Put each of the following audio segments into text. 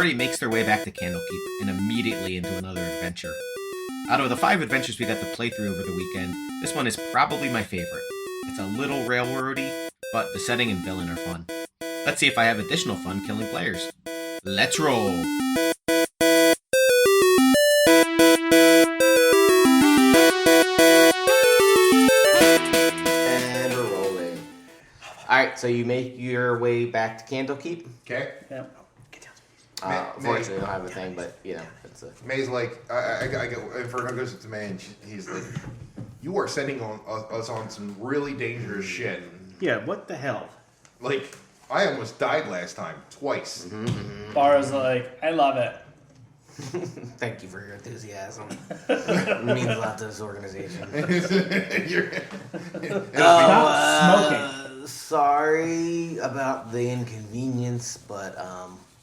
party makes their way back to Candlekeep and immediately into another adventure. Out of the 5 adventures we got to play through over the weekend, this one is probably my favorite. It's a little railroady, but the setting and villain are fun. Let's see if I have additional fun killing players. Let's roll! And we're rolling. Alright, so you make your way back to Candlekeep. Okay. Yeah. Unfortunately, I don't have a thing, but you know, it's a... May's like, I go, and Fernando goes to May, and he's like, "You are sending us on some really dangerous shit. Yeah, what the hell? Like, I almost died last time, twice." Bara's like, I love it. Thank you for your enthusiasm. It means a lot to this organization. Stop smoking. Sorry about the inconvenience, but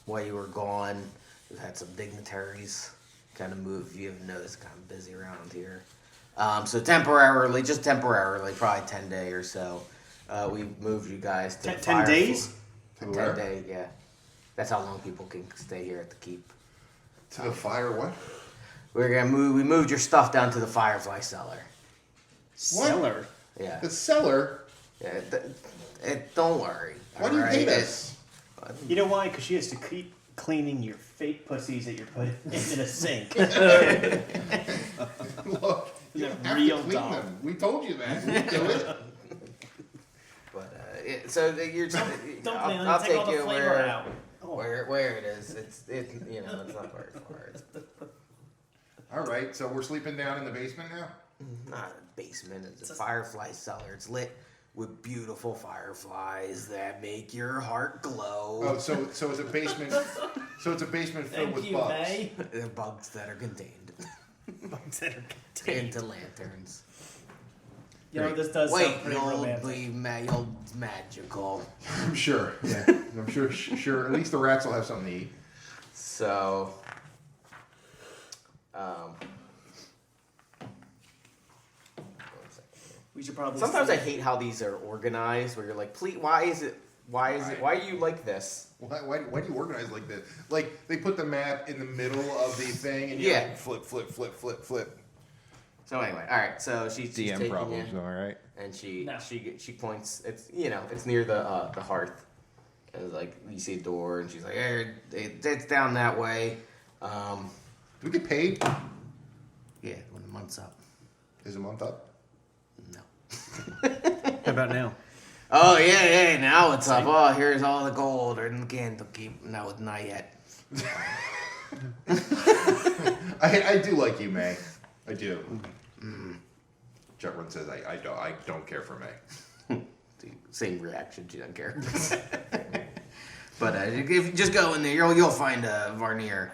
while you were gone, we've had some dignitaries kind of move. You have noticed kind of busy around here. So temporarily, probably 10 days or so, we moved you guys to 10 days? 10 days, yeah. That's how long people can stay here at the keep. To the fire, what? We moved your stuff down to the Firefly cellar. Cellar? Yeah. The cellar? Yeah. Don't worry. Why do you hate us? You know why? Because she has to keep cleaning your fake pussies that you're putting in a sink. Look, you They're have real to clean dumb. them. We told you that. We do it. But so you're just, Don't I'll take all take the you flavor out. where it is. It's you know, it's not very far. It's All right, so we're sleeping down in the basement now? not a basement. It's a Firefly cellar. It's lit with beautiful fireflies that make your heart glow. Oh, so it's a basement. So it's a basement filled Thank with you, bugs. May. They're bugs that are contained Bugs that are contained. into lanterns. You know, this does Wait, sound pretty romantic. you'll magical. I'm sure. Yeah, I'm sure. Sure. At least the rats will have something to eat. So, We should probably. sometimes I sleep. hate how these are organized. Where you're like, please, why do you like this? Why do you organize like this? Like, they put the map in the middle of the thing, and you Yeah. like flip. So anyway, all right. So she's taking you, all right? and she No. she points. It's it's near the hearth. And like you see a door, and she's like, hey, it's down that way. Do we get paid? Yeah, when the month's up. Is a month up? No. How about now? Oh yeah, now it's up. Oh, here's all the gold or the Candlekeep. No, it's not yet. I do like you, May. I do. Jetron says I don't care for May. Same reaction. She doesn't care. But if you just go in there, you'll find Varnier.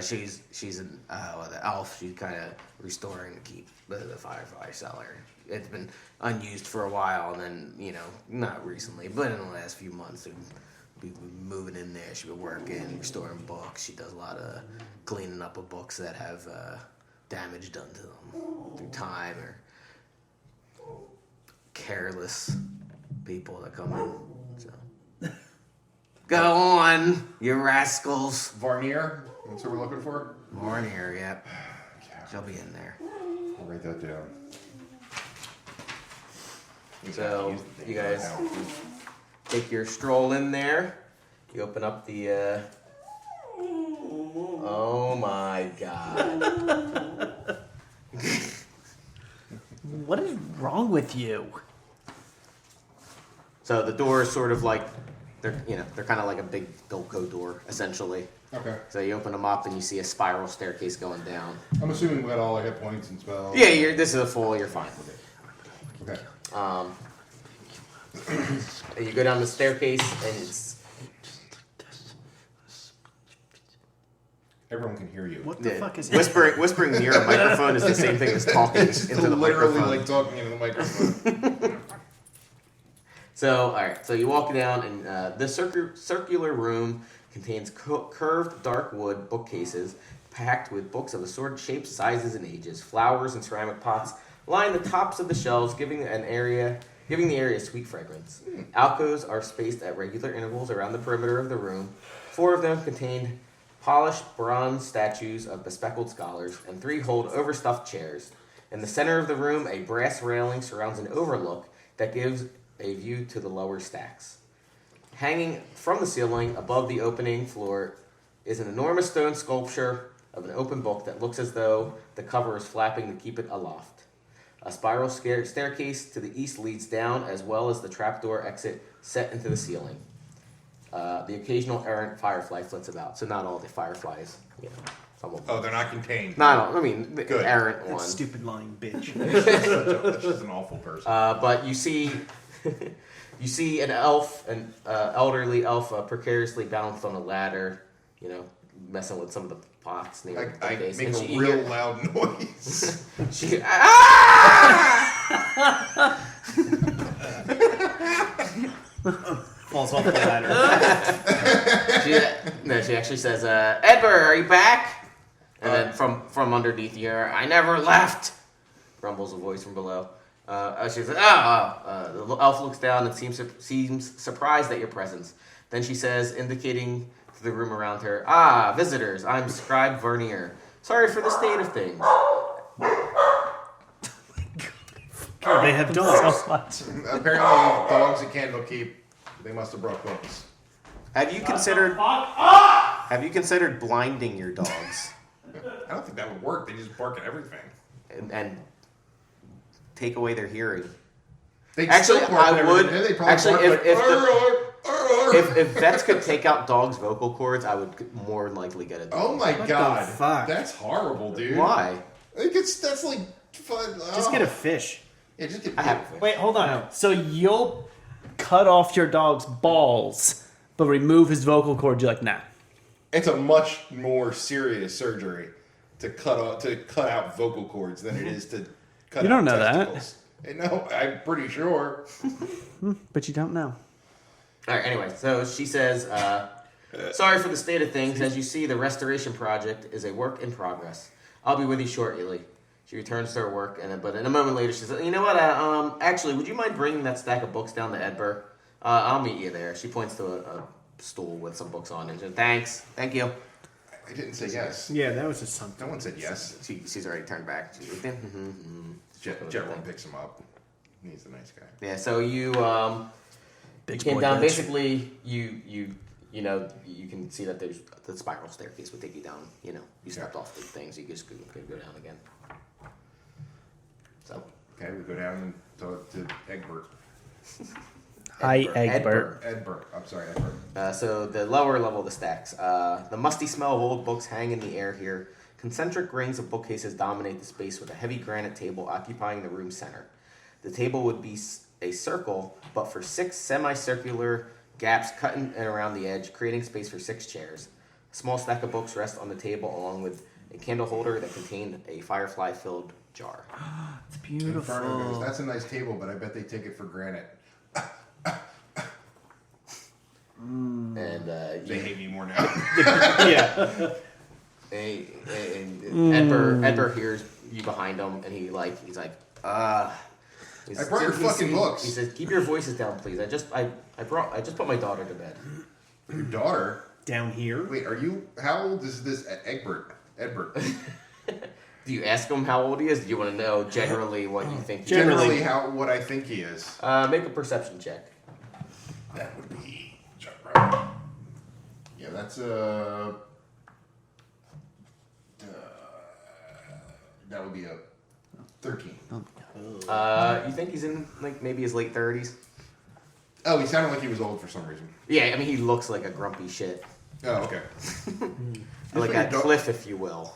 She's an the elf. She's kind of restoring the keep, the Firefly cellar. It's been unused for a while, and then not recently, but in the last few months, we've been moving in there. She's been working, restoring books. She does a lot of cleaning up of books that have damage done to them through time or careless people that come in. So. Go on, you rascals. Varnier? That's what we're looking for? Varnier, yep. She'll be in there. I'll write that down. So, you guys take your stroll in there. You open up the, oh my god. What is wrong with you? So the door is sort of like, they're kind of like a big Bilko door, essentially. Okay. So you open them up and you see a spiral staircase going down. I'm assuming we got all our hit points and spells. Yeah, this is a full, you're fine with it. Okay. You go down the staircase and it's... Everyone can hear you. What the fuck is whispering near a microphone is the same thing as talking It's into the literally microphone. like talking into the microphone. So, alright, so you walk down and the circular room contains curved dark wood bookcases packed with books of assorted shapes, sizes, and ages. Flowers and ceramic pots line the tops of the shelves, giving the area a sweet fragrance. Alcoves are spaced at regular intervals around the perimeter of the room. 4 of them contain polished bronze statues of bespectacled scholars, and 3 hold overstuffed chairs. In the center of the room, a brass railing surrounds an overlook that gives a view to the lower stacks. Hanging from the ceiling above the opening floor is an enormous stone sculpture of an open book that looks as though the cover is flapping to keep it aloft. A spiral staircase to the east leads down, as well as the trapdoor exit set into the ceiling. The occasional errant firefly flits about, so not all the fireflies, some of them. Oh, they're not contained. Not all, I mean, the Good. errant That one. stupid lying bitch. That's just an awful person. But you see, you see an elf, an elderly elf, precariously balanced on a ladder, messing with some of the pots near the I bookcase. make And a she- real loud noise. She Falls off the ladder. she actually says, "Edward, are you back?" And then from underneath you, "I never left," grumbles a voice from below. She says, the elf looks down and seems surprised at your presence. Then she says, indicating to the room around her, visitors, I'm Scribe Vernier. Sorry for the state of things. They have dogs. So much. Apparently, dogs at Candlekeep, they must have brought books. Have you considered blinding your dogs I don't think that would work. They just bark at everything. and take away their hearing? They Actually, still bark I at would. everything. They probably Actually, bark if vets could take out dogs' vocal cords, I would more likely get a dog. Oh my god, fuck? that's horrible, dude. Why? That's like fun. Just get a fish. Yeah, just get. I have a fish. Wait, hold on. No. So you'll cut off your dog's balls, but remove his vocal cord. You're like, nah. It's a much more serious surgery to cut out vocal cords than it is to cut. You don't out know that. testicles. No, I'm pretty sure. But you don't know. All right. Anyway, so she says, "Sorry for the state of things. As you see, the restoration project is a work in progress. I'll be with you shortly." She returns to her work, but in a moment later, she says, "You know what? Actually, would you mind bringing that stack of books down to Edinburgh? I'll meet you there." She points to a stool with some books on it. She says, "Thanks, thank you." I didn't say yes. Yeah, that was just something. No one said yes. She's already turned back. She's like, Jet picks him up. He's a nice guy. Yeah. So you Big came boy down. bitch. Basically, you can see that there's the spiral staircase would take you down. You stepped off the things. You just could go down again. So. Okay, we go down and talk to Egbert. Hi, Egbert. Edbert. I'm sorry, Edbert. So the lower level of the stacks. The musty smell of old books hang in the air here. Concentric rings of bookcases dominate the space with a heavy granite table occupying the room's center. The table would be a circle, but for 6 semicircular gaps cut in and around the edge, creating space for 6 chairs. A small stack of books rest on the table along with a candle holder that contained a firefly-filled jar. It's Inferno goes, beautiful. that's a nice table, but I bet they take it for granted. And They hate me more now. Yeah. Edbert hears you behind him, and he's like, I brought your fucking books. He says, "Keep your voices down, please. I just put my daughter to bed." Your daughter? Down here. Wait, how old is this Egbert? Edbert. Do you ask him how old he is? Do you want to know generally what you think? Generally, what I think he is. Make a perception check. That would be. Yeah, that's that would be a 13. You think he's in maybe his late 30s? Oh, he sounded like he was old for some reason. Yeah, I mean he looks like a grumpy shit, Oh, okay. like your a cliff, if you will.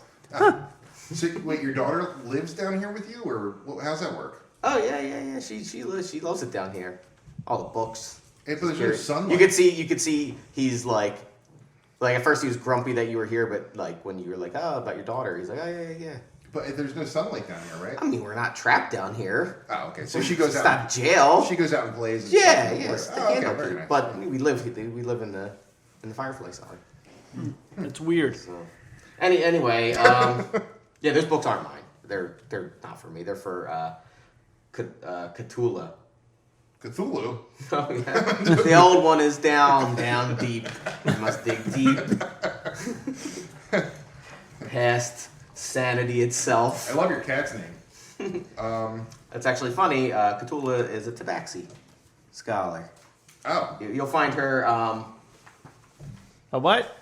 So, wait, your daughter lives down here with you, or how's that work? Oh yeah. She loves it down here. All the books. But there's no sunlight. You could see he's like at first he was grumpy that you were here, but when you were like, oh, about your daughter, he's like, oh yeah. But there's no sunlight down here, right? I mean, we're not trapped down here. Oh, okay. So she goes It's out. not jail. She goes out and plays. And Yeah, stuff. yeah. It's the Oh, okay, candle very keep. nice. But we live in the Firefly side. It's weird. So anyway, yeah, those books aren't mine. They're not for me. They're for Cthulhu. Cthulhu. Oh yeah. The old one is down deep. You must dig deep. past sanity itself. I love your cat's name. That's actually funny. Cthulhu is a tabaxi scholar. Oh, You'll find her A what?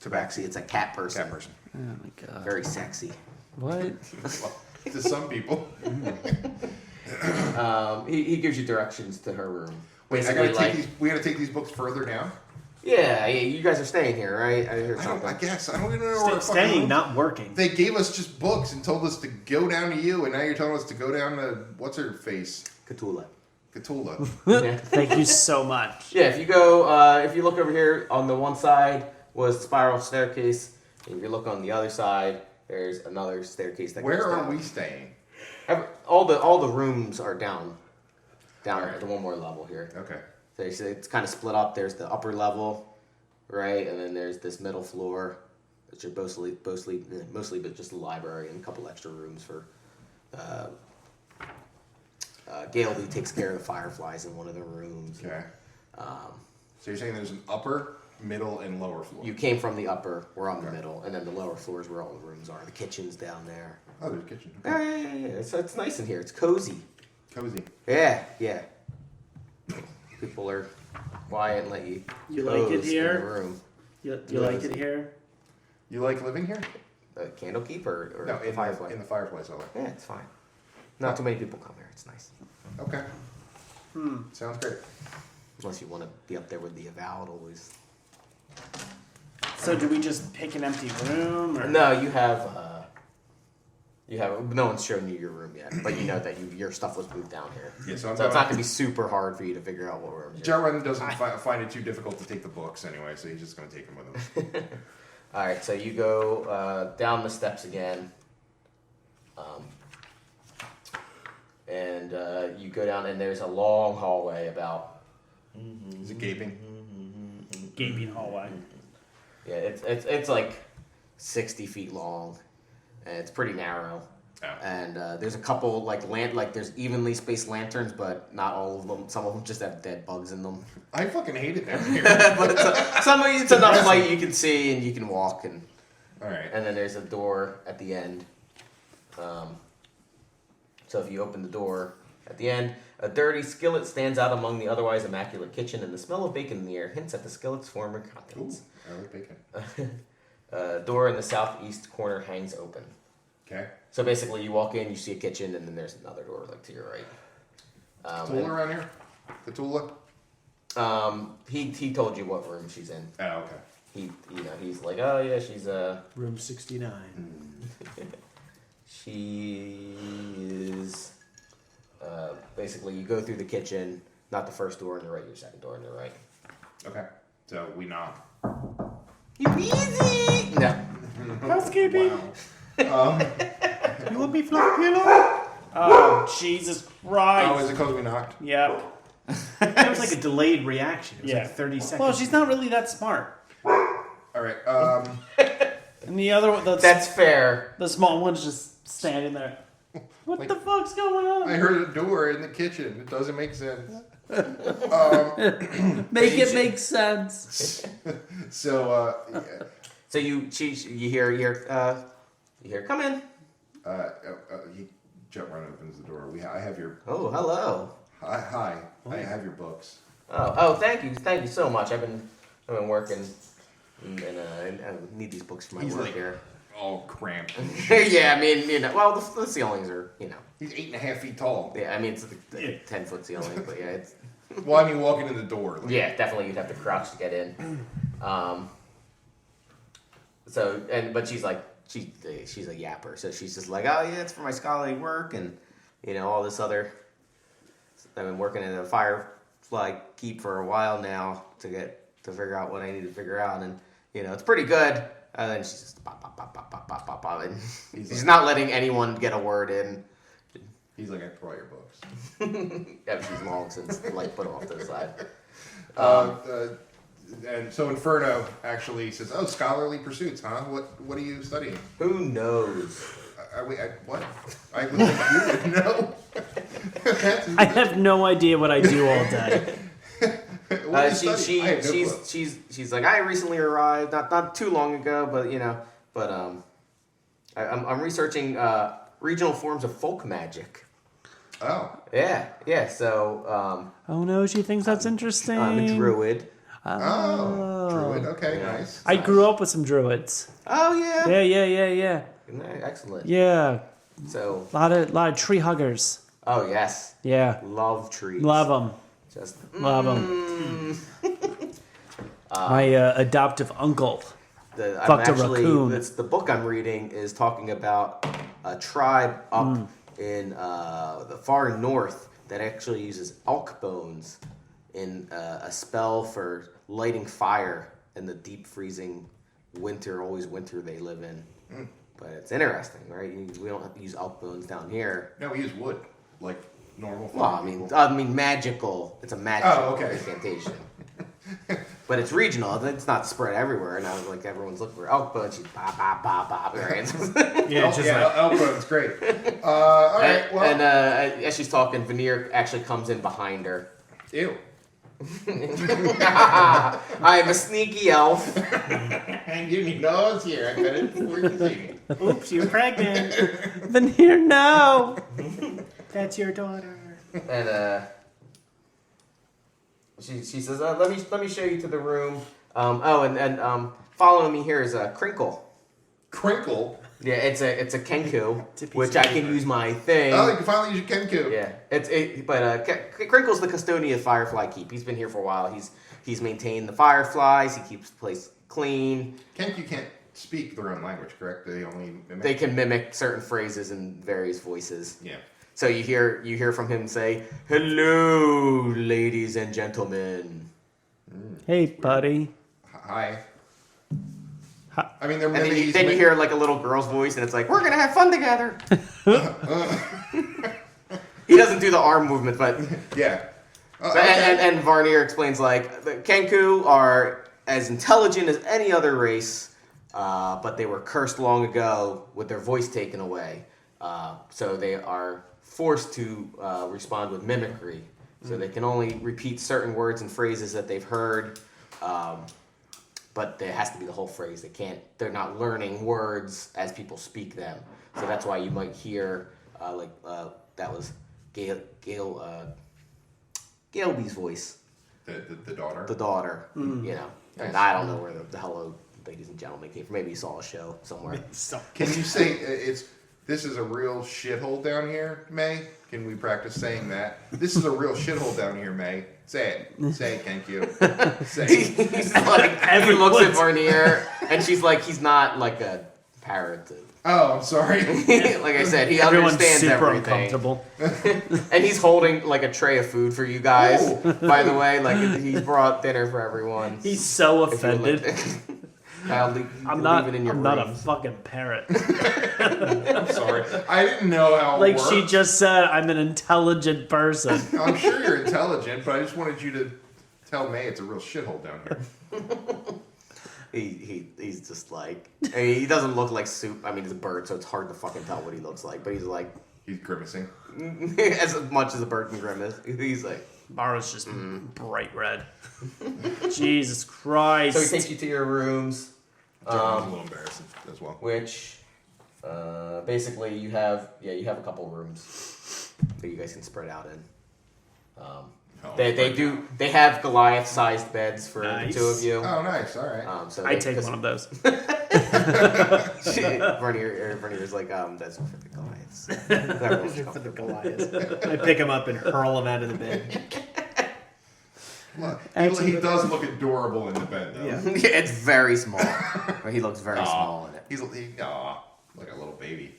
tabaxi. It's a cat person. cat person. Oh my god. Very sexy. What? Well, to some people. He gives you directions to her room. Wait, Basically, we gotta take these books further down? yeah, you guys are staying here, right? I heard I something. guess. I don't even know where Staying, not working. They gave us just books and told us to go down to you, and now you're telling us to go down to what's her face? Cthulhu. Cthulhu. Yeah. Thank you so much. Yeah, if you go, if you look over here, on the one side was the spiral staircase. And if you look on the other side, there's another staircase that Where goes are down. we staying? All the rooms are down at the one more level here. Okay. So it's kind of split up. There's the upper level, right, and then there's this middle floor, which are mostly but just a library and a couple extra rooms for. Gail who takes care of the fireflies in one of the rooms. Okay. So you're saying there's an upper, middle, and lower floor? You came from the upper, we're on the middle, and then the lower floor is where all the rooms are. The kitchen's down there. Oh, there's a kitchen. Okay. Yeah. So it's nice in here. It's cozy. Cozy. Yeah. People are quiet and let you. You like it pose here? In the room. You like it here? You like living here? The Candlekeep or No, the fireplace? in the fireplace. I like. Yeah, it's fine. Not too many people come here. It's nice. Okay. Sounds great. Unless you want to be up there with the avowed always. So do we just pick an empty room? Or? No, you have. No one's shown you your room yet, but you know that your stuff was moved down here. Yeah, So it's not going to be super hard for you to figure out what room. Jarrod doesn't find it too difficult to take the books anyway, so he's just going to take them with him. All right, so you go down the steps again, and you go down, and there's a long hallway about. Is it gaping? Gaping hallway. Yeah, it's like 60 feet long, and it's pretty narrow. Oh. And there's a couple there's evenly spaced lanterns, but not all of them. Some of them just have dead bugs in them. I fucking hate it down here. But it's enough light you can see and you can walk. And All right. and then there's a door at the end. So if you open the door at the end, a dirty skillet stands out among the otherwise immaculate kitchen, and the smell of bacon in the air hints at the skillet's former Ooh, contents. I like bacon. Door in the southeast corner hangs open. Okay. So basically, you walk in, you see a kitchen, and then there's another door like to your right. Cthulhu around here? Cthulhu? He told you what room she's in. Oh, okay. He's like, oh yeah, she's Room 69. she is basically you go through the kitchen, not the first door on your right, your second door on your right. Okay. So we knock. You easy. No. Housekeeping. Wow. You want me fluffy pillow? Oh, Jesus Christ. Oh, is it because we knocked? Yep. There was like a delayed reaction. It was Yeah. like 30 seconds. Well, she's not really that smart. All right. And the other one, That's fair. the small one's just standing there. What Like- the fuck's going on? I heard a door in the kitchen. It doesn't make sense. Make it make sense. So, yeah. So you hear come in. Jet Run opens the door. I have your. Oh, hello. Hi. I have your books. Oh, thank you so much. I've been working, and I need these books for my He's work like- here. All cramped. Yeah, I mean, well, the ceilings are, He's 8.5 feet tall. yeah, I mean, it's a 10-foot ceiling, but yeah, it's, Well, I mean, walking in the door. Like, yeah, definitely you'd have to crouch to get in. But she's like, she's a yapper, so she's just like, oh yeah, it's for my scholarly work, and, all this other, I've been working in a firefly keep for a while now to figure out what I need to figure out, and, it's pretty good. And then she's just pop, pop, pop, pop, pop, pop, pop, pop, and she's not letting anyone get a word in. He's like, I brought your books. Yeah, she's long since put them off to the side. And so Inferno actually says, "Oh, scholarly pursuits, huh? What are you studying?" Who knows? What? I would think you would know. I have no idea what I do all day. What are you studying? I have no clue. She's like, I recently arrived, not too long ago, but I'm researching regional forms of folk magic. Oh. Yeah. So Oh no, she thinks that's interesting. I'm a druid. Oh. Druid. Okay, Yeah. nice. I grew up with some druids. Oh yeah. Yeah. Excellent. Yeah, So. a lot of tree huggers. Oh yes. Yeah, Love trees. love them. Just Love them. My adoptive uncle. Fucked a raccoon. The book I'm reading is talking about a tribe up in the far north that actually uses elk bones in a spell for lighting fire in the deep freezing always winter they live in. But it's interesting, right? We don't have to use elk bones down here. No, we use wood, like normal. Well, I mean magical. It's a magical incantation. But it's regional. It's not spread everywhere. And I was like, everyone's looking for elk bones. You pop, pop, pop, pop. Right? Elk bone's great. All right. Well, and as she's talking, Veneer actually comes in behind her. ew. I am a sneaky elf. Give me nose here. I got it before you see me. Oops, you're pregnant. Veneer, no. That's your daughter. And she says, let me show you to the room. And following me here is a Crinkle. Crinkle. Yeah, it's a Kenku, It's a piece which of I can paper. use my thing. Oh, you can finally use your Kenku. Yeah, but Crinkle's the custodian of Firefly Keep. He's been here for a while. He's maintained the fireflies. He keeps the place clean. Kenku can't speak their own language, correct? They only mimic. They can mimic certain phrases in various voices. Yeah. So you hear from him say, "Hello, ladies and gentlemen." Hey, buddy. Hi. Hi. I mean, they're And mimics. then you hear like a little girl's voice, and it's like, "We're gonna have fun together." He doesn't do the arm movement, but Yeah. and Varnier explains like the Kenku are as intelligent as any other race, but they were cursed long ago with their voice taken away. So they are forced to respond with mimicry. So they can only repeat certain words and phrases that they've heard, but there has to be the whole phrase. They're not learning words as people speak them. So that's why you might hear that was Gailby's voice. The daughter. The daughter, you know. And I don't know where the hello, ladies and gentlemen, came from. Maybe you saw a show somewhere. Can you say this is a real shithole down here, May? Can we practice saying that? This is a real shithole down here, May. Say it. Say it, Kenku. Say it. He's like, he looks at Varnier, and she's like, he's not like a parrot. Oh, I'm sorry. Like I said, he Everyone's understands super everything. uncomfortable. And he's holding like a tray of food for you guys. Oh. By the way, like he's brought dinner for everyone. He's so If you would like offended. to- I'll leave, I'm leave it in your not a rooms. fucking parrot. I'm sorry. I didn't know how it Like worked. she just said, I'm an intelligent person. I'm sure you're intelligent, but I just wanted you to tell May it's a real shithole down here. He's just like, I mean, he doesn't look like soup. I mean, he's a bird, so it's hard to fucking tell what he looks like. But he's like, He's grimacing. as much as a bird can grimace, he's like. Mara's just bright red. Jesus Christ. So he takes you to your rooms, John's a little embarrassing as well. which basically you have a couple rooms that you guys can spread out in. They have Goliath-sized beds for Nice. the two of you. Oh, nice. All right. So I take one of those. Vernier's like, that's for the Goliaths. Everyone's For the comfortable. Goliath. I pick him up and hurl him out of the bed. Look, Actually, he does look adorable in the bed, though. Yeah. It's very small. He looks very small in it. He's like a little baby.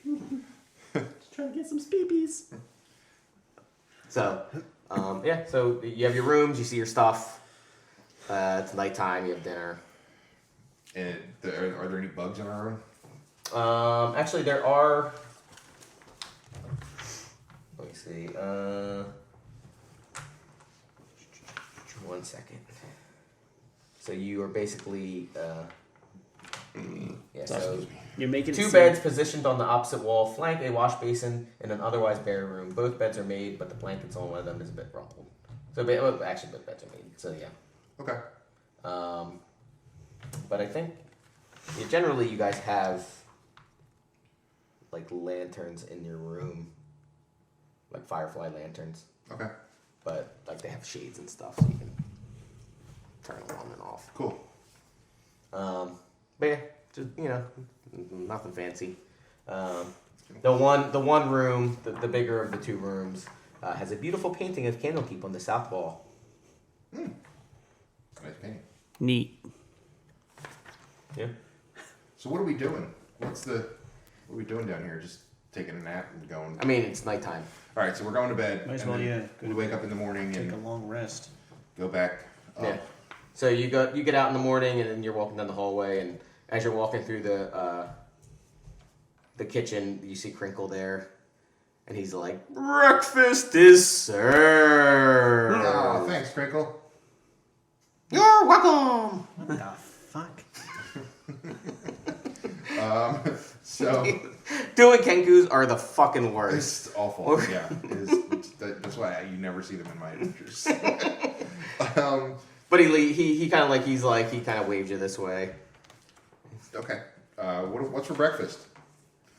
Just trying to get some speepies. So, so you have your rooms, you see your stuff. It's nighttime, you have dinner. And are there any bugs in our room? Actually, there are. Let me see. 1 second. So you are basically. So You're making two it beds positioned on the opposite wall flank a wash basin in an otherwise bare room. Both beds are made, but the blankets on one of them is a bit rumpled. So actually, both beds are made. So yeah. Okay. But I think generally you guys have like lanterns in your room, like firefly lanterns. Okay. But like they have shades and stuff, so you can turn them on and off. Cool. But yeah, just nothing fancy. The one room, the bigger of the two rooms, has a beautiful painting of Candlekeep on the south wall. Nice painting. Neat. Yeah. So what are we doing? What are we doing down here? Just taking a nap and going. I mean, it's nighttime. All right, so we're going to bed. Might as and well, then yeah. We wake up in the morning Take a and long rest. go back up. Yeah. So you get out in the morning and then you're walking down the hallway, and as you're walking through the kitchen, you see Crinkle there, and he's like, "Breakfast is served." Oh, thanks, Crinkle. You're welcome. What the fuck? So Doing Kenkus are the fucking worst. it's awful. Yeah, that's why you never see them in my adventures. But he kind of he kind of waved you this way. Okay. What's for breakfast?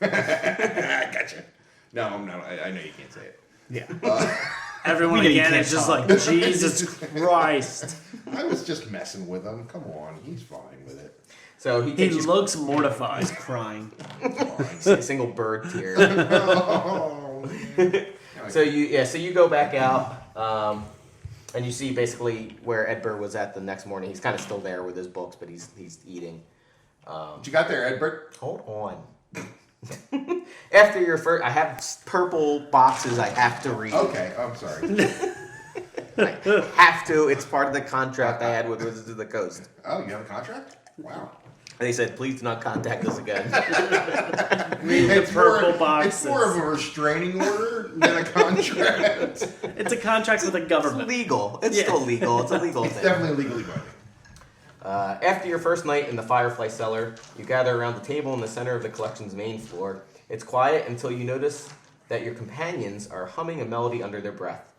Gotcha. No, I'm not. I know you can't say it. Yeah. Everyone We know you again can't is just talk. like, Jesus Christ. I was just messing with him. Come on, he's fine with it. So he He takes you looks mortified. He's crying. a single bird tear. Oh, man. So you go back out, and you see basically where Edbert was at the next morning. He's kind of still there with his books, but he's eating. What you got there, Edbert? Hold on. After your first, I have purple boxes I have to read. Okay, I'm sorry. I have to. It's part of the contract I had with Wizards of the Coast. Oh, you have a contract? Wow. They said, please do not contact us again. Read the purple boxes. It's more of a restraining order than a contract. It's a contract with the It's government. legal. It's still legal. It's a legal It's thing. definitely legally binding. After your first night in the Firefly Cellar, you gather around the table in the center of the collection's main floor. It's quiet until you notice that your companions are humming a melody under their breath.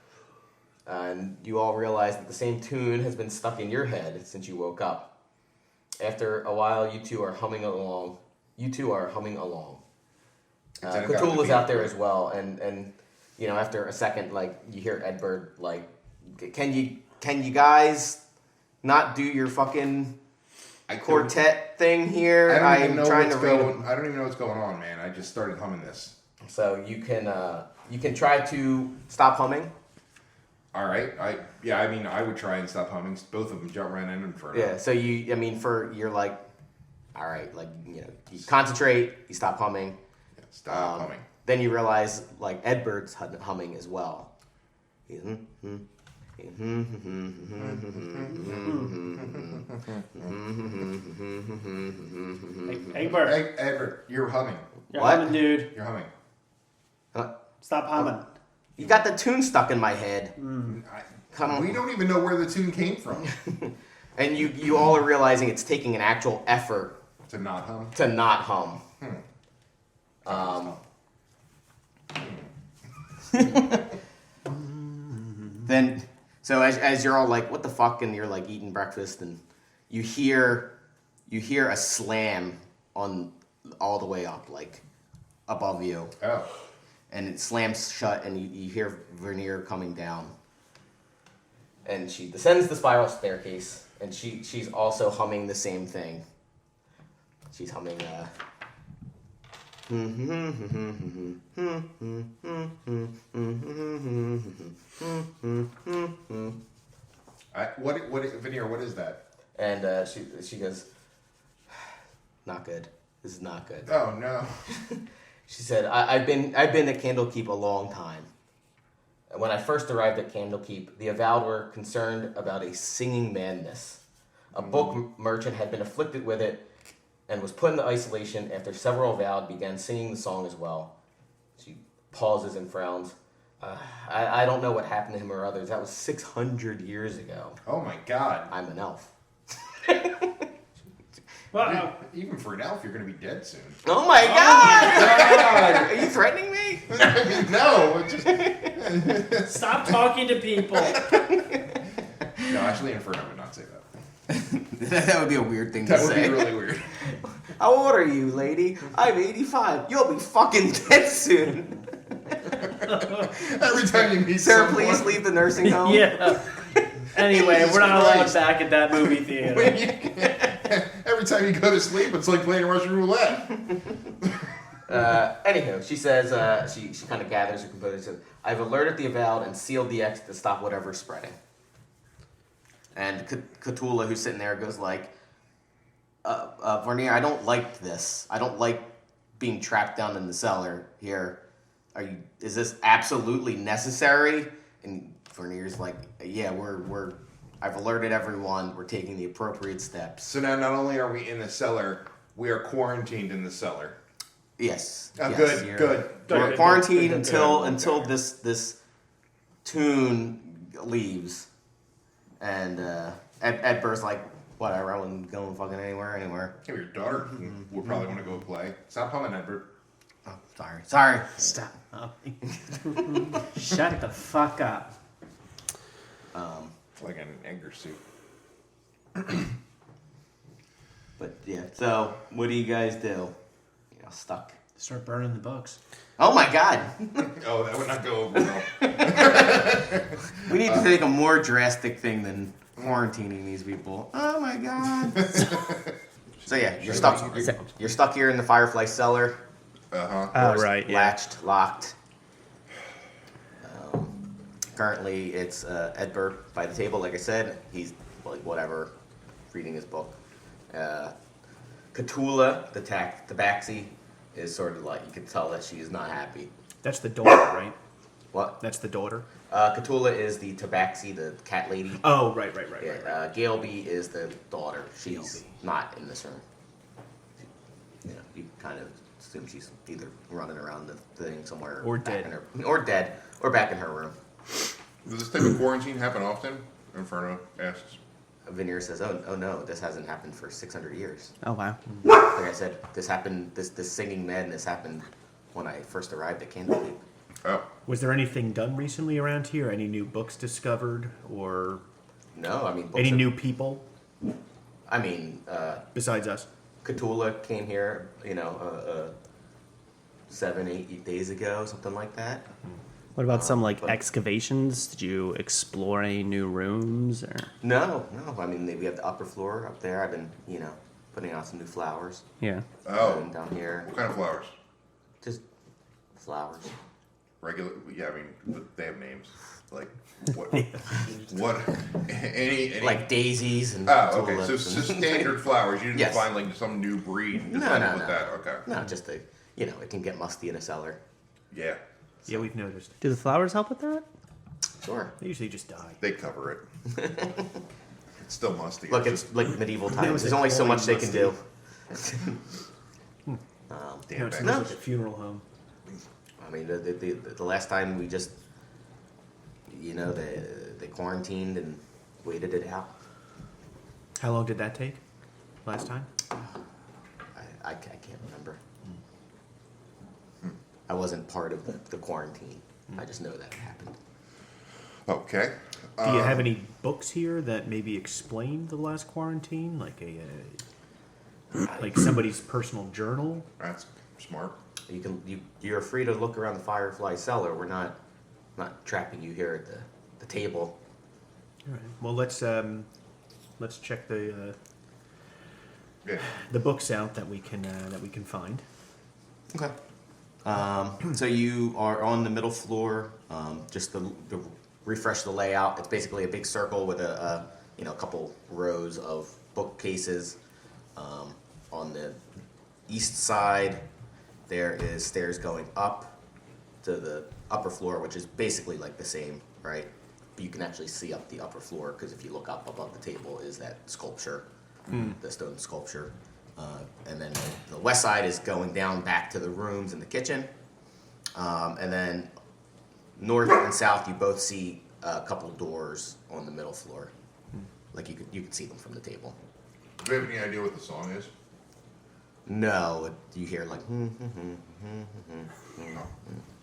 And you all realize that the same tune has been stuck in your head since you woke up. After a while, you two are humming along. Cthulhu is out there as well, and after a second, you hear Edbert can you guys not do your fucking quartet thing here? I don't even know trying what's to read going. I don't even know what's going on, man. I just started humming this. So you can try to stop humming. All right. I would try and stop humming. Both of them, Jump Run and Inferno. Yeah. So you're like, all right, you concentrate, you stop humming. Yeah, stop humming. Then you realize Edbert's humming as well. He's Egbert, Hey, Edward, you're humming. you're What? humming, dude. You're humming. Stop humming. You got the tune stuck in my head. Come on. We don't even know where the tune came from. And you all are realizing it's taking an actual effort To not hum. to not hum. Then, so as you're all like, what the fuck, and you're like eating breakfast, and you hear a slam on all the way up, above you, Oh. and it slams shut, and you hear Vernier coming down, and she descends the spiral staircase, and she's also humming the same thing. She's humming. Veneer, what is that? And she goes, not good. This is not good. Oh, no. She said, I've been at Candlekeep a long time. And when I first arrived at Candlekeep, the Avowed were concerned about a singing madness. A book merchant had been afflicted with it and was put into isolation after several Avowed began singing the song as well. She pauses and frowns. I don't know what happened to him or others. That was 600 years ago. Oh, my God. I'm an elf. Well, Even for an elf, you're going to be dead soon. Oh my God! Are you threatening me? I mean, no. It just... Stop talking to people. No, actually, Inferno would not say that. That would be a weird thing to That would say. be really weird. How old are you, lady? I'm 85. You'll be fucking dead soon. Every time you meet Sir, someone, please leave the nursing home. Yeah. Anyway, Jesus we're not allowed Christ. back at that movie theater. every time you go to sleep, it's like playing Russian roulette. Anywho, she says, she kind of gathers her composure. She says, I've alerted the avowed and sealed the exit to stop whatever's spreading. And Cthulhu, who's sitting there, goes like, Varnier, I don't like this. I don't like being trapped down in the cellar here. Is this absolutely necessary? And Vernier's like, yeah, I've alerted everyone. We're taking the appropriate steps. So now, not only are we in the cellar, we are quarantined in the cellar. Yes. Oh, yes. good. We're quarantined until this tune leaves. And Edber's like, whatever, I wouldn't go fucking anywhere. Hey, your daughter will probably want to go play. Stop humming, Edward. Oh, sorry. Stop. Shut the fuck up. Like an egg soup. But yeah, so what do you guys do? Stuck. Start burning the books. Oh my god. Oh, that would not go over well. We need to take a more drastic thing than quarantining these people. Oh my god. So yeah, you're stuck here in the Firefly cellar. Uh-huh. Oh, right, yeah. Latched, locked. Currently, it's Edbert by the table. Like I said, he's like whatever, reading his book. Cthulhu, the tabaxi, is sort of like, you can tell that she is not happy. That's the daughter, right? What? That's the daughter. Cthulhu is the tabaxi, the cat lady. Oh, right. Yeah, Galeby is the daughter. She's not in this room. You kind of assume she's either running around the thing somewhere, Or back dead. or back in her room. Does this type of quarantine happen often? Inferno asks. Veneer says, "Oh no, this hasn't happened for 600 years." Oh, wow. Like I said, this happened. This singing madness happened when I first arrived at Candlekeep. Oh. Was there anything done recently around here? Any new books discovered, or No, I mean, books any are- new people I mean, besides us? Cthulhu came here, 7, 8 days ago, something like that. What about some but- excavations? Did you explore any new rooms or? No. I mean, we have the upper floor up there. I've been, putting out some new flowers. Yeah. Oh. And down here, What kind of flowers? just flowers. Regular? Yeah, I mean, they have names. Like, what? What? Any? Like daisies and Oh, okay. So tulips. it's just standard flowers. You didn't Yes. find like some new breed and No, decided to no. put that. Okay. No, just it can get musty in a cellar. Yeah. Yeah, we've noticed. Do the flowers help with that? Sure. They usually just die. They cover it. It's still musty. Look, it's like medieval times. There's only so much they can do. damn No, it's bad. No. like a funeral home. I mean, the last time we just, they quarantined and waited it out. How long did that take? Last time? I can't remember. I wasn't part of the quarantine. I just know that it happened. Okay. Do you have any books here that maybe explain the last quarantine, like like somebody's personal journal? That's smart. You're free to look around the Firefly cellar. We're not trapping you here at the table. All right. Well, let's check Yeah. the books out that we can find. Okay. So you are on the middle floor. Just to refresh the layout, it's basically a big circle with a couple rows of bookcases. On the east side, there is stairs going up to the upper floor, which is basically like the same, right? You can actually see up the upper floor because if you look up above the table is that sculpture, the stone sculpture. And then the west side is going down back to the rooms and the kitchen. And then north and south, you both see a couple doors on the middle floor. Like you could see them from the table. Do you have any idea what the song is? No, you hear like.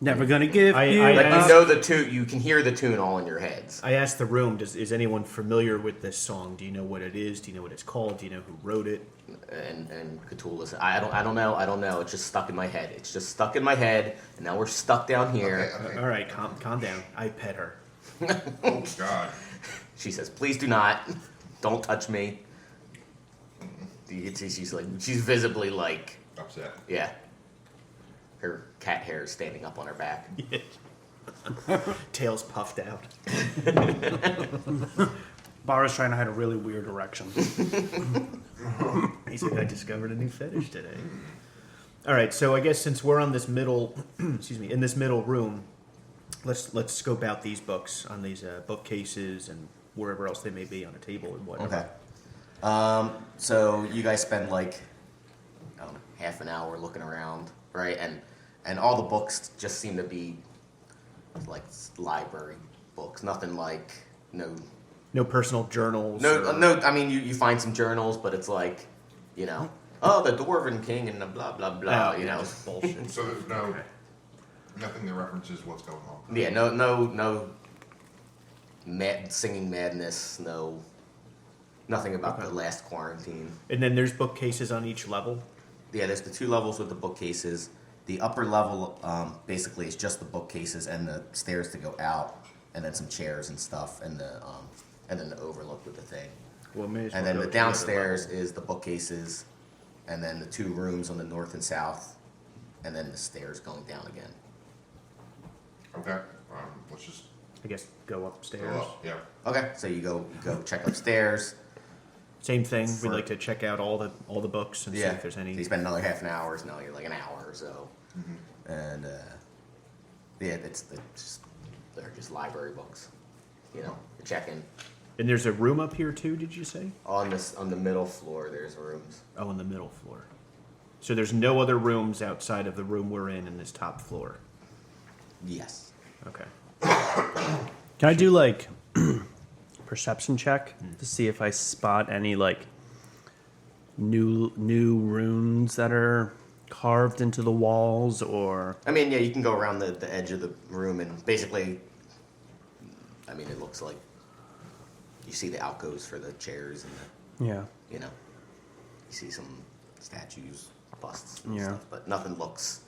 Never gonna give I- you. I- Like asked- you know the tune, you can hear the tune all in your heads. I asked the room, is anyone familiar with this song? Do you know what it is? Do you know what it's called? Do you know who wrote it? And Cthulhu said, I don't know. It's just stuck in my head. It's just stuck in my head, and now we're stuck down here. Okay. All right, calm down. I pet her. Oh God. She says, please do not, don't touch me. She's like, she's visibly like, Upset. yeah. Her cat hair is standing up on her back. Tail's puffed out. Bara's trying to hide a really weird erection. He's like, I discovered a new fetish today. All right, so I guess since we're on this middle, excuse me, in this middle room, let's scope out these books on these bookcases and wherever else they may be on a table and whatever. Okay. So you guys spend like, I don't know, half an hour looking around, right? And all the books just seem to be like library books. Nothing like No personal journals. No. or- I mean, you find some journals, but it's like, oh, the Dwarven King and the blah blah blah. Oh, you yeah, know, just bullshit. So there's no Okay. nothing that references what's going on. yeah, no, singing madness. Nothing about the last quarantine. And then there's bookcases on each level. Yeah, there's the 2 levels with the bookcases. The upper level basically is just the bookcases and the stairs to go out, and then some chairs and stuff, and then the overlook with the thing. Well, may as And well then go the to other downstairs level. is the bookcases, and then the 2 rooms on the north and south, and then the stairs going down again. Okay. Let's just I guess go go upstairs. up. Yeah. Okay, so you go check upstairs. Same thing. We For- like to check out all the books and see if there's So any. you spend another half an hour, so now you're like an hour or so. And yeah, they're just library books. You're checking. And there's a room up here too. Did you say? On the middle floor, there's rooms. Oh, on the middle floor. So there's no other rooms outside of the room we're in this top floor. Yes. Okay. Can I do like perception check to see if I spot any like new runes that are carved into the walls or I mean, yeah, you can go around the edge of the room and basically, I mean, it looks like you see the alcoves for the chairs and yeah. you see some statues, busts, and Yeah. stuff, but nothing looks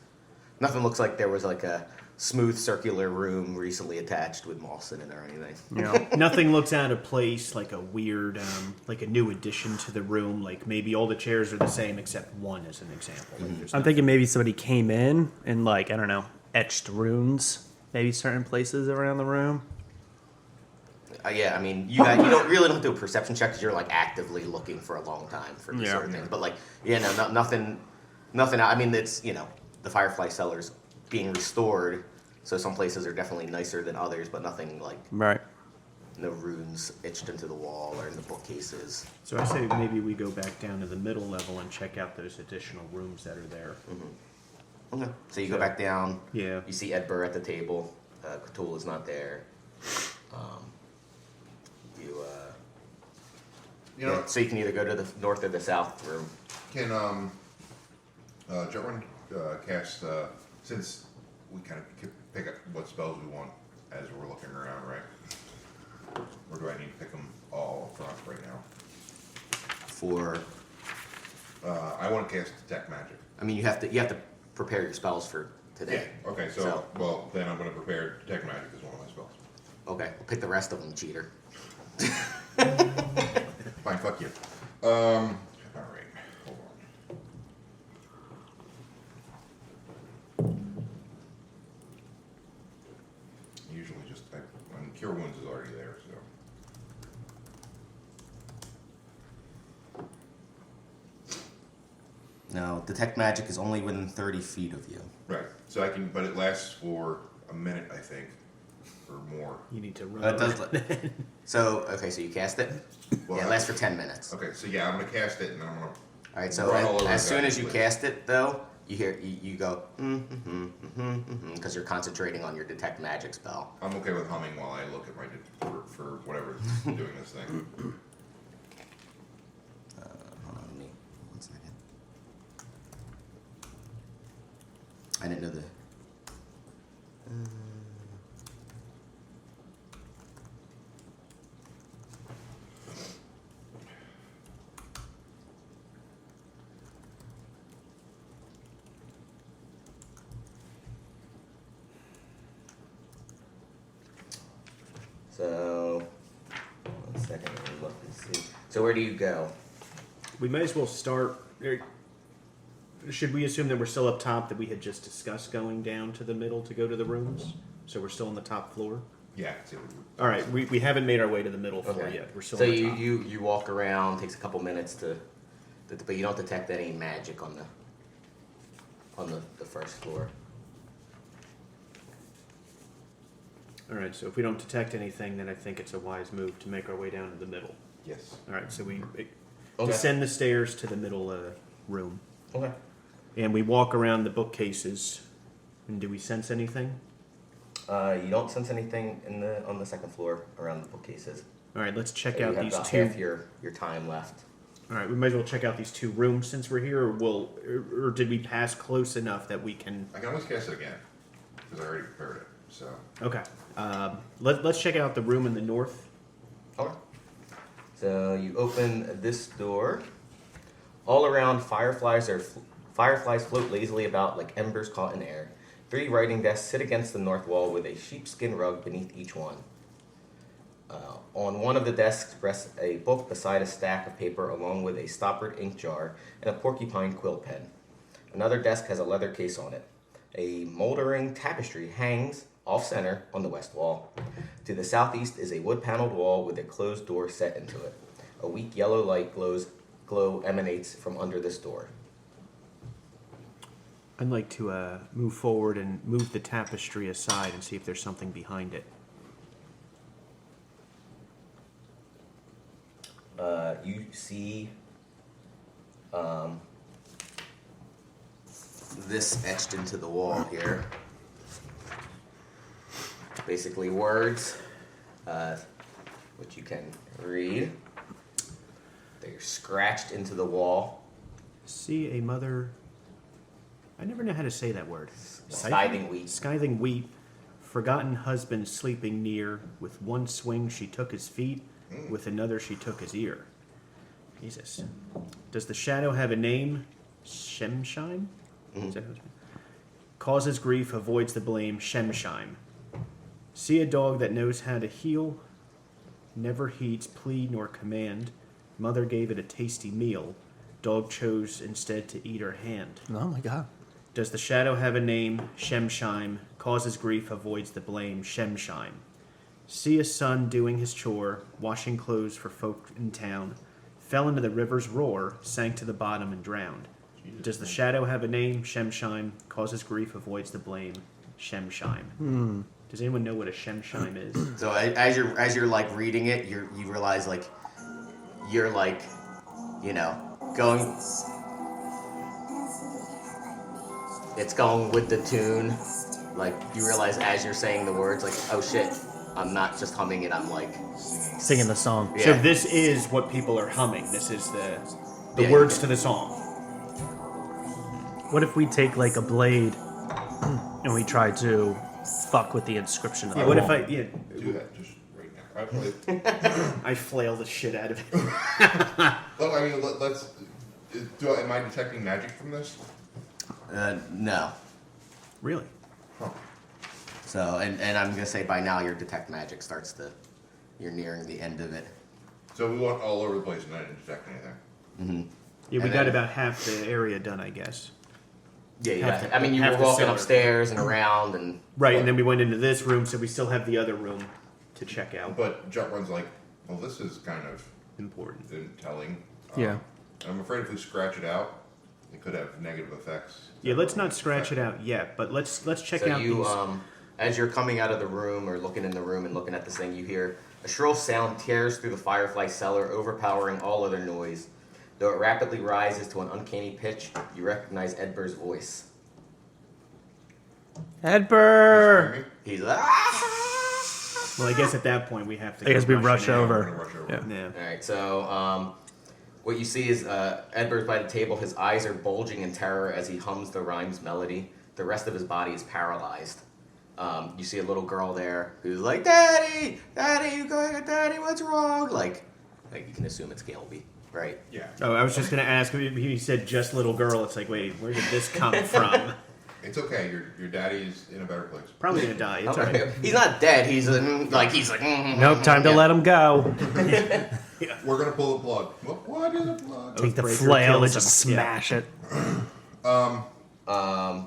like there was like a smooth circular room recently attached with moss in it or anything. Yeah. Nothing looks out of place, like a weird, like a new addition to the room. Like maybe all the chairs are the same except one, as an example. Like there's I'm thinking maybe somebody came in and like I don't know etched runes maybe certain places around the room. Yeah, I mean, you don't do a perception check because you're like actively looking for a long time for these Yeah. sort of things. But like, nothing. I mean, it's the Firefly Cellar's being restored, so some places are definitely nicer than others, but nothing like Right. no runes etched into the wall or in the bookcases. So I say maybe we go back down to the middle level and check out those additional rooms that are there. Okay. So you go back down. Yeah. You see Ed Burr at the table. Cthulhu's not there. So you can either go to the north or the south room. Can Jetron cast since we kind of pick up what spells we want as we're looking around, right? Or do I need to pick them all up front right now? For, I want to cast detect magic. I mean, you have to prepare your spells for today. Okay. So, well, then I'm going to prepare detect magic as one of my spells. Okay, pick the rest of them, cheater. Fine. Fuck you. All right. Hold on. Usually just cure wounds is already there, so. No, detect magic is only within 30 feet of you. Right. So I can, but it lasts for a minute, I think, or more. You need to run. It does. So you cast it. Well, Yeah, it lasts for 10 minutes. Okay, so yeah, I'm gonna cast it, and then I'm gonna. All right. So Run all over as the soon guy, as you please. cast it, though, you hear you go because you're concentrating on your detect magic spell. I'm okay with humming while I look at my for whatever's doing this thing. Hold on, me 1 second. So where do you go? We might as well start. Should we assume that we're still up top, that we had just discussed going down to the middle to go to the rooms? So we're still on the top floor? Yeah. All right, we haven't made our way to the middle floor Okay. yet. We're still So on the top. you walk around. Takes a couple minutes but you don't detect any magic on the first floor. All right, so if we don't detect anything, then I think it's a wise move to make our way down to the middle. Yes. All right, so we Okay. descend the stairs to the middle room. Okay. And we walk around the bookcases. And do we sense anything? You don't sense anything on the second floor around the bookcases. All right, let's check So out you have these about two. half your time left. All right, we might as well check out these two rooms since we're here, or did we pass close enough that we can? I can always cast it again because I already prepared it. So Okay, let's check out the room in the north. Okay. So you open this door. All around, fireflies float lazily about like embers caught in air. 3 writing desks sit against the north wall with a sheepskin rug beneath each one. On one of the desks rests a book beside a stack of paper along with a stoppered ink jar and a porcupine quill pen. Another desk has a leather case on it. A moldering tapestry hangs off-center on the west wall. To the southeast is a wood-paneled wall with a closed door set into it. A weak yellow light glow emanates from under this door. I'd like to move forward and move the tapestry aside and see if there's something behind it. You see this etched into the wall here. Basically words, which you can read. They're scratched into the wall. See a mother. I never know how to say that word. Scything wheat. Scything wheat. Forgotten husband sleeping near. With one swing she took his feet. With another she took his ear. Jesus. Does the shadow have a name? Shemshime? Is that how it's- Causes grief, avoids the blame. Shemshime. See a dog that knows how to heal. Never heeds plea nor command. Mother gave it a tasty meal. Dog chose instead to eat her hand. Oh my god. Does the shadow have a name? Shemshime. Causes grief, avoids the blame. Shemshime. See a son doing his chore, washing clothes for folk in town. Fell into the river's roar, sank to the bottom and drowned. Does the shadow have a name? Shemshime. Causes grief, avoids the blame. Shemshime. Does anyone know what a Shemshime is? So as you're like reading it, you realize like you're like, going. It's going with the tune. Like you realize as you're saying the words, like, oh shit, I'm not just humming it. I'm like, Singing the song. yeah. So this is what people are humming. This is the Yeah, words yeah. to the song. What if we take like a blade and we try to fuck with the inscription of the What if wall? I do that just right now. I flail the shit out of it? Well, I mean, let's. Am I detecting magic from this? no. Really? Huh. So and I'm gonna say by now your detect magic you're nearing the end of it. So we went all over the place and I didn't detect anything. Yeah, we And got then- about half the area done, I guess. Yeah, Half the- I mean, you half were the walking cellar. upstairs and around, and Right, and then we went into this room, so we still have the other room to check out. But Jump Run's like, well, this is kind of Important. telling. Yeah. I'm afraid if we scratch it out, it could have negative effects. Yeah, let's not scratch it out yet, but let's check so out you, these. as you're coming out of the room or looking in the room and looking at this thing, you hear a shrill sound tears through the Firefly cellar, overpowering all other noise. Though it rapidly rises to an uncanny pitch, you recognize Edbur's voice. Edbur! Screaming? He's like, "Ah!" Well, I guess at that point we have to. I guess we rushing rush out. We're over. gonna rush over. Yeah. Yeah. All right, so what you see is Edbur's by the table. His eyes are bulging in terror as he hums the rhyme's melody. The rest of his body is paralyzed. You see a little girl there who's like, "Daddy, Daddy, you going? Daddy, what's wrong?" Like you can assume it's Galby, right? Yeah. Oh, I was just gonna ask. He said just little girl. It's like, wait, where did this come from? It's okay. Your daddy's in a better place. Probably gonna die. It's alright. He's not dead. He's like. Nope, time to let him go. We're gonna pull the plug. What is a plug? Take the Oathbreaker flail and kills just him. Yeah. smash it.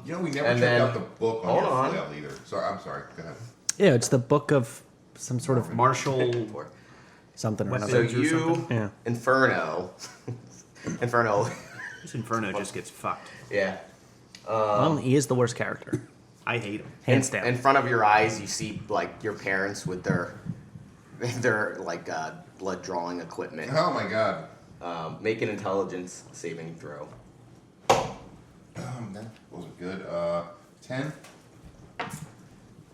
You know, we never And checked then- out the book on hold your on. flail either. Sorry, I'm sorry. Go ahead. Yeah, it's the book of some sort of Martial. something or Weapons. So another. or you, something? Yeah. Inferno, This Inferno just gets fucked. yeah. Well, he is the worst character, I hate him. hands down. In front of your eyes, you see like your parents with their like blood drawing equipment. Oh my god. Make an intelligence saving throw. That wasn't good. 10.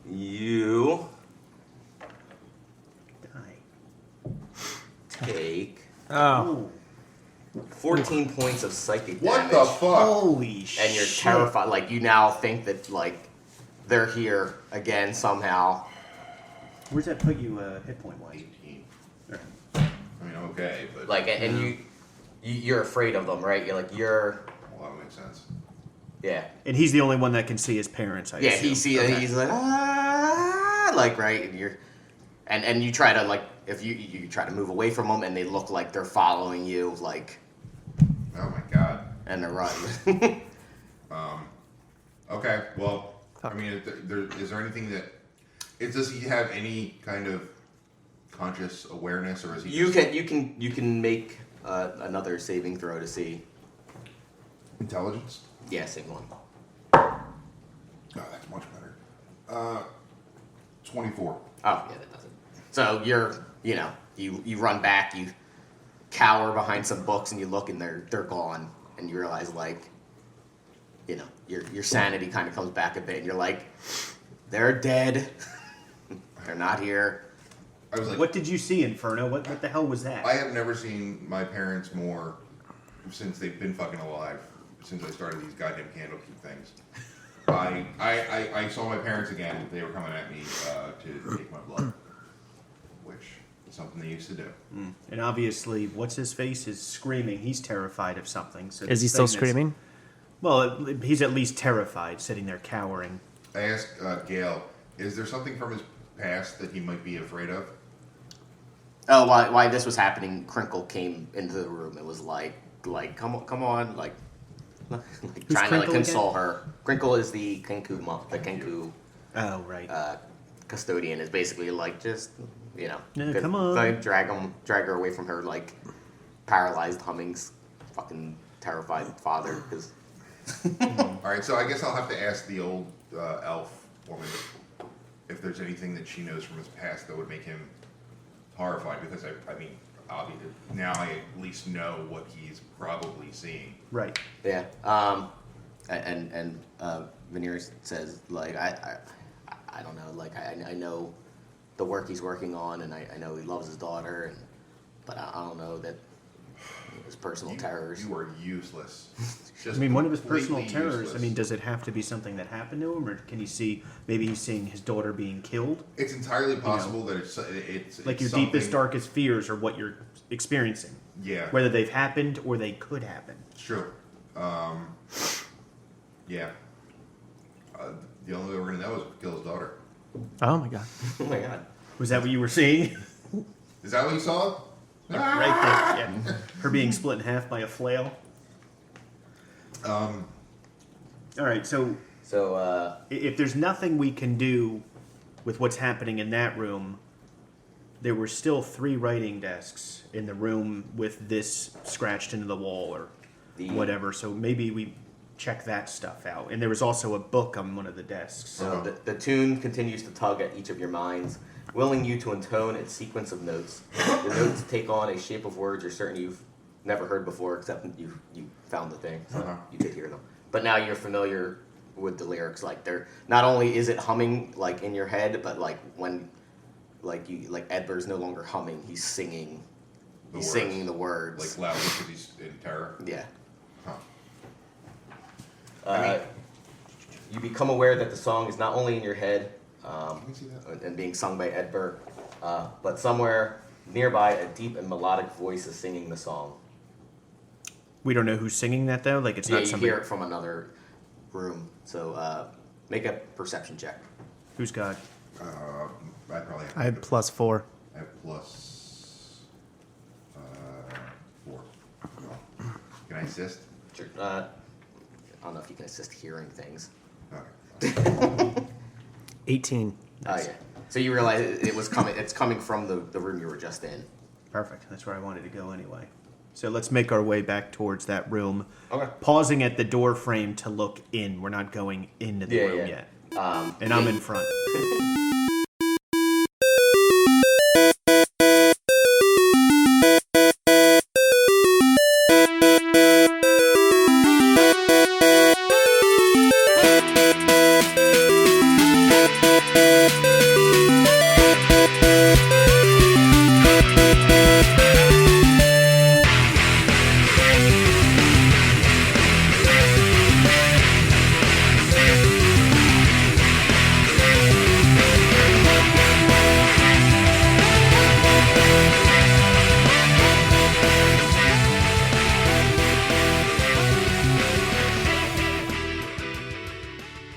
You Die. take Oh, 14 points of psychic What damage. the fuck? Holy shit. And you're terrified. Like you now think that like they're here again somehow. Where's that put you hit point wise? 18. Right. I mean, okay, but Like and you're afraid of them, right? You're like you're well, that makes sense. yeah. And he's the only one that can see his parents, I Yeah, assume. he sees Okay. he's like like right, and you're and you try to like if you try to move away from them and they look like they're following you like Oh my god. and they're running. Okay, well, I mean, is there anything that does he have any kind of conscious awareness, or is he? you just can make another saving throw to see. intelligence? Yeah, same one. Oh, that's much better. 24. Oh yeah, that does it. So you run back, you cower behind some books, and you look, and they're gone, and you realize like, your sanity kind of comes back a bit, and you're like, they're dead, they're not here. I was like, What did you see, Inferno? What the hell was that? I have never seen my parents more since they've been fucking alive. Since I started these goddamn Candlekeep things. I saw my parents again. They were coming at me to take my blood, which is something they used to do. And obviously, what's his face is screaming. He's terrified of something. So is he this still thing that's- screaming? Well, he's at least terrified, sitting there cowering. I asked Gail, is there something from his past that he might be afraid of? Oh, why this was happening? Crinkle came into the room. It was like come on, like trying to like Crinkle console her. Crinkle is the Kenku Oh, right. custodian. Is basically like just Yeah, 'cause, come on. like, drag her away from her like paralyzed Humming's fucking terrified father because. All right, so I guess I'll have to ask the old elf woman if there's anything that she knows from his past that would make him horrified. Because I mean, obviously now I at least know what he's probably seeing. Right. Yeah. And Veneer says like I don't know, like I know the work he's working on, and I know he loves his daughter, but I don't know that his personal terrors. You are useless. Just I mean, one of his personal completely terrors. useless. I mean, does it have to be something that happened to him, or can he see? Maybe he's seeing his daughter being killed. It's entirely possible that it's Like your something- deepest, darkest fears are what you're experiencing, Yeah, whether they've happened or they could happen. it's true. Yeah. The only way we're gonna know is if we kill his daughter. Oh my god. Oh my god. Was that what you were seeing? Is that what you saw? Right there. Yeah. Her being split in half by a flail. All right. So So if there's nothing we can do with what's happening in that room, there were still 3 writing desks in the room with this scratched into the wall or whatever. So maybe we check that stuff out. And there was also a book on one of the desks. So the tune continues to tug at each of your minds, willing you to intone its sequence of notes. The notes take on a shape of words you're certain you've never heard before, except you found the thing, so you did hear them. But now you're familiar with the lyrics. Like they're not only is it humming like in your head, but like when like Edber's no longer humming, he's singing. He's singing the words. Like loudly because he's in terror. Yeah. Huh. You become aware that the song is not only in your head Can we see that? and being sung by Edberg, but somewhere nearby, a deep and melodic voice is singing the song. We don't know who's singing that though. Like it's Yeah, not you somebody hear it from another room. So make a perception check. who's got. I probably have. I had +4. I have plus assist? Sure. I don't know if you can assist hearing things. Okay. 18. Oh yeah. So you realize it was coming. It's coming from the room you were just in. Perfect. That's where I wanted to go anyway. So let's make our way back towards that room. Okay. Pausing at the door frame to look in. We're not going into the room yet. And I'm in front.